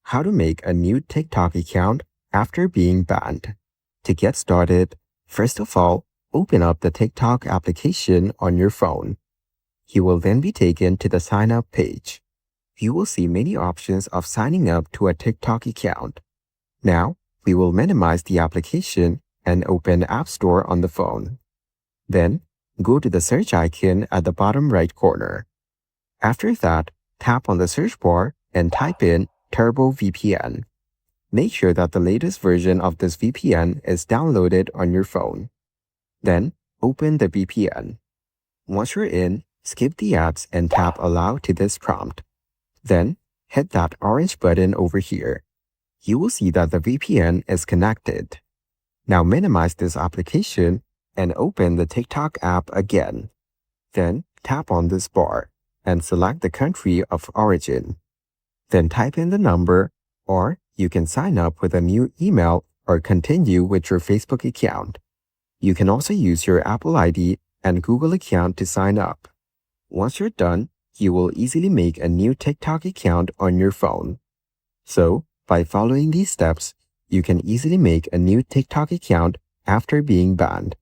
how to make a new TikTok account after being banned. To get started, first of all, open up the TikTok application on your phone. You will then be taken to the sign up page. You will see many options of signing up to a TikTok account. Now, we will minimize the application and open App Store on the phone. Then, go to the search icon at the bottom right corner. After that, tap on the search bar and type in Turbo VPN. Make sure that the latest version of this VPN is downloaded on your phone. Then, open the VPN. Once you're in, skip the ads and tap Allow to this prompt. Then, hit that orange button over here. You will see that the VPN is connected. Now minimize this application and open the TikTok app again. Then, tap on this bar and select the country of origin. Then type in the number, or you can sign up with a new email or continue with your Facebook account. You can also use your Apple ID and Google account to sign up. Once you're done, you will easily make a new TikTok account on your phone. So, by following these steps, you can easily make a new TikTok account after being banned.